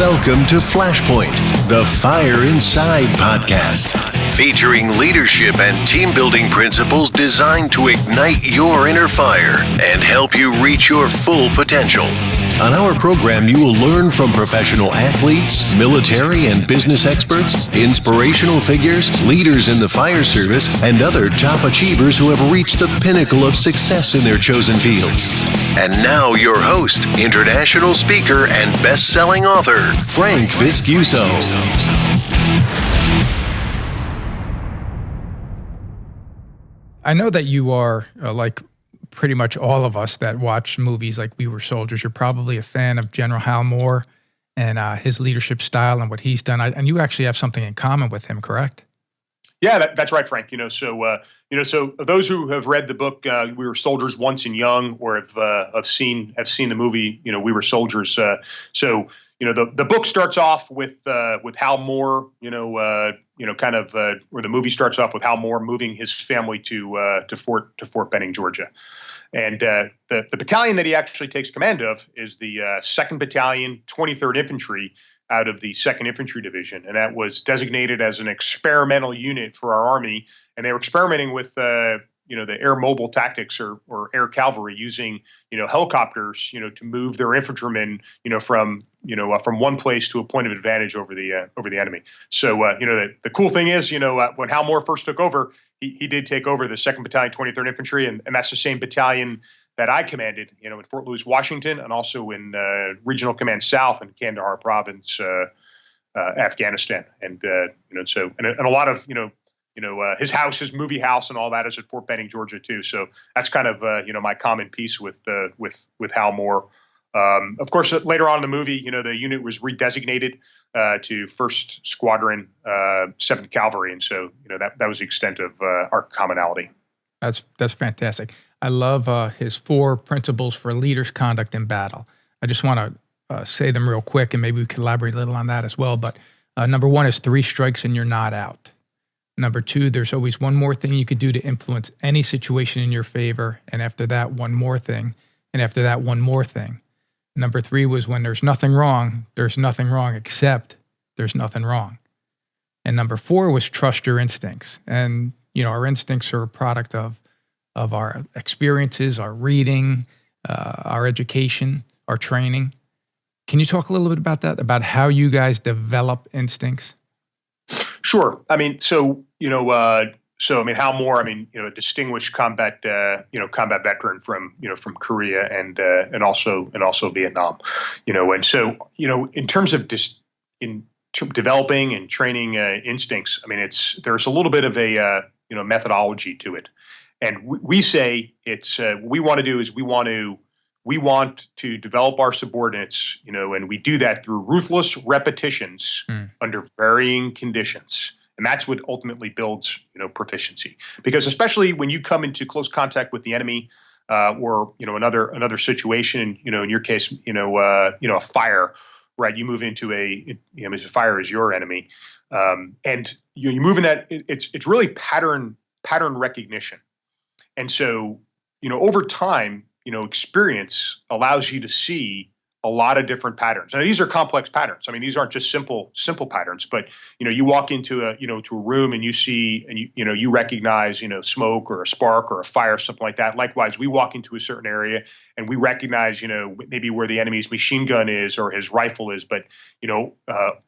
Welcome to Flashpoint, the Fire Inside podcast, featuring leadership and team-building principles designed to ignite your inner fire and help you reach your full potential. On our program, you will learn from professional athletes, military and business experts, inspirational figures, leaders in the fire service, and other top achievers who have reached the pinnacle of success in their chosen fields. And now your host, international speaker and best-selling author, Frank Viscuso. I know that you are, like pretty much all of us that watch movies like We Were Soldiers, you're probably a fan of General Hal Moore and his leadership style and what he's done. And you actually have something in common with him, correct? Yeah, that's right, Frank. So those who have read the book "We Were Soldiers Once and Young" or have seen the movie, "We Were Soldiers." The book starts off with Hal Moore, or the movie starts off with Hal Moore moving his family to Fort Benning, Georgia, and the battalion that he actually takes command of is the 2nd Battalion, 23rd Infantry, out of the 2nd Infantry Division, and that was designated as an experimental unit for our Army, and they were experimenting with the air mobile tactics or air cavalry using helicopters to move their infantrymen from one place to a point of advantage over the enemy. So the cool thing is when Hal Moore first took over, he did take over the 2nd Battalion, 23rd Infantry, and that's the same battalion that I commanded, in Fort Lewis, Washington, and also in Regional Command South in Kandahar Province, Afghanistan, and a lot of his house, his movie house, and all that is at Fort Benning, Georgia, too. So that's kind of my common piece with Hal Moore. Of course, later on in the movie, the unit was redesignated to 1st Squadron, 7th Cavalry, and so that was the extent of our commonality. That's fantastic. I love his 4 principles for leaders' conduct in battle. I just want to say them real quick, and maybe we can elaborate a little on that as well. But number 1 is 3 strikes and you're not out. Number 2, there's always one more thing you could do to influence any situation in your favor, and after that, one more thing, and after that, one more thing. Number 3 was when there's nothing wrong except there's nothing wrong. And number 4 was trust your instincts. And our instincts are a product of our experiences, our reading, our education, our training. Can you talk a little bit about that, about how you guys develop instincts? Sure. Hal Moore, a distinguished combat veteran from Korea and also Vietnam, in terms of developing and training instincts, there's a little bit of a methodology to it, and we say it's what we want to do is we want to develop our subordinates, and we do that through ruthless repetitions under varying conditions. And that's what ultimately builds, proficiency. Because especially when you come into close contact with the enemy, or another situation, in your case, a fire, right? You move into a fire is your enemy, and you move in that. It's really pattern recognition, and so over time, experience allows you to see a lot of different patterns. Now, these are complex patterns. These aren't just simple patterns, but, you walk into a room and you see, and you recognize, smoke or a spark or a fire, something like that. Likewise, we walk into a certain area and we recognize, maybe where the enemy's machine gun is or his rifle is, but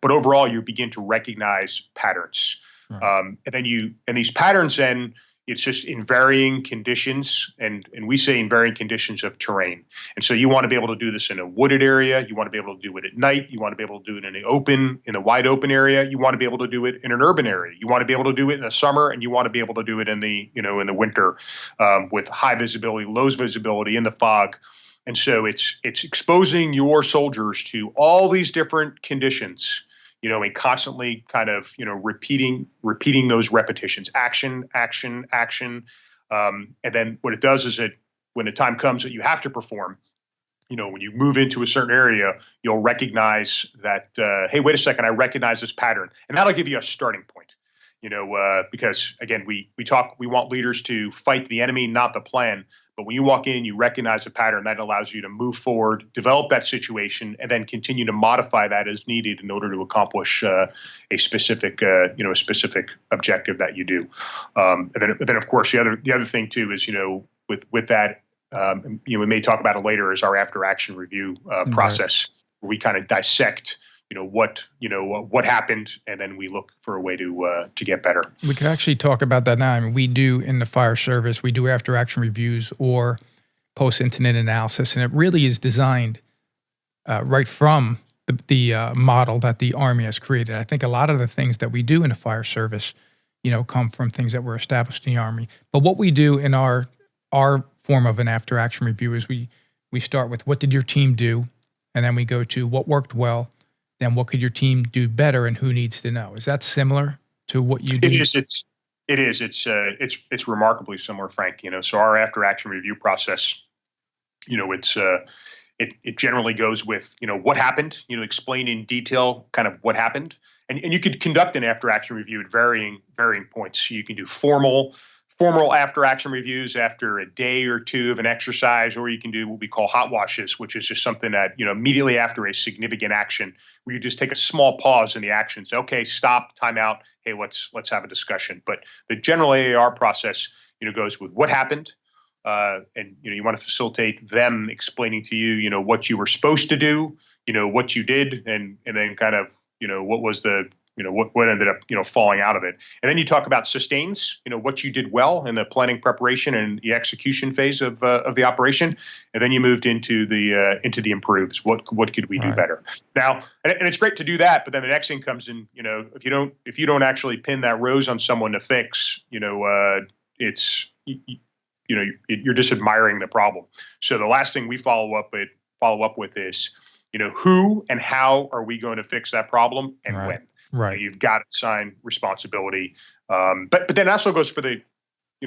overall you begin to recognize patterns. Right. And these patterns then, it's just in varying conditions, and we say in varying conditions of terrain. And so you want to be able to do this in a wooded area. You want to be able to do it at night. You want to be able to do it in a wide open area. You want to be able to do it in an urban area. You want to be able to do it in the summer, and you want to be able to do it in the winter, with high visibility, low visibility, in the fog. And so it's exposing your soldiers to all these different conditions, and constantly kind of, repeating those repetitions, action. And then what it does is when the time comes that you have to perform, when you move into a certain area, you'll recognize that, hey, wait a second, I recognize this pattern. And that'll give you a starting point, because again, we want leaders to fight the enemy, not the plan. But when you walk in, you recognize a pattern that allows you to move forward, develop that situation, and then continue to modify that as needed in order to accomplish a specific objective that you do. And then of course the other thing too is with that we may talk about it later, is our after action review process, where we kind of dissect what happened, and then we look for a way to get better. We could actually talk about that now. I mean, we do in the fire service, we do after action reviews or post incident analysis, and it really is designed right from the model that the Army has created. I think a lot of the things that we do in the fire service, come from things that were established in the Army. But what we do in our form of an after action review is we start with, what did your team do, and then we go to what worked well. Then what could your team do better, and who needs to know? Is that similar to what you do? It is. It's remarkably similar, Frank. So our after action review process, it generally goes with what happened. Explain in detail kind of what happened, and you could conduct an after action review at varying points. You can do formal after action reviews after a day or two of an exercise, or you can do what we call hot washes, which is just something that, immediately after a significant action, where you just take a small pause in the action. Say, okay, stop, time out. Hey, let's have a discussion. But the general AAR process, goes with what happened. And, you want to facilitate them explaining to you, what you were supposed to do, what you did, and then kind of, what was the, what ended up, falling out of it. And then you talk about sustains, what you did well in the planning, preparation, and the execution phase of the operation. And then you moved into the improves. What could we do better? Now, and it's great to do that, but then the next thing comes in, if you don't actually pin that rose on someone to fix, it's, you're just admiring the problem. So the last thing we follow up with is, who and how are we going to fix that problem, and when? Right. You've got to assign responsibility. But then also goes for the,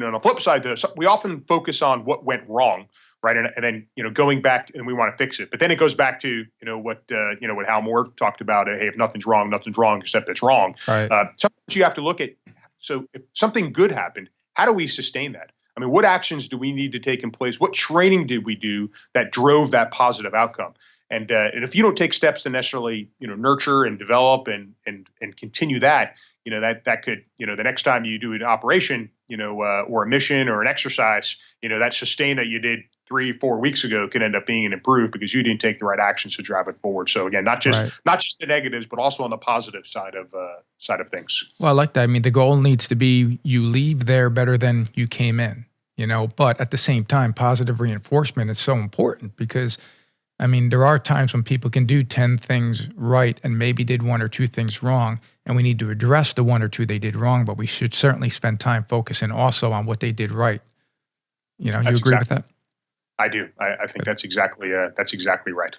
on the flip side, we often focus on what went wrong, right? And then, going back and we want to fix it. But then it goes back to, what Hal Moore talked about. Hey, if nothing's wrong except it's wrong. Right. Sometimes you have to look at, so if something good happened, how do we sustain that? I mean, what actions do we need to take in place? What training did we do that drove that positive outcome? And if you don't take steps to necessarily, nurture and develop and continue that, that could, the next time you do an operation, or a mission or an exercise, that sustain that you did 3-4 weeks ago could end up being an improved because you didn't take the right actions to drive it forward. So again, not just the negatives, but also on the positive side of things. Well, I like that. I mean, the goal needs to be you leave there better than you came in, but at the same time, positive reinforcement is so important because, I mean, there are times when people can do 10 things right and maybe did 1 or 2 things wrong, and we need to address the 1 or 2 they did wrong, but we should certainly spend time focusing also on what they did right. You agree with that? I do. I think that's exactly right.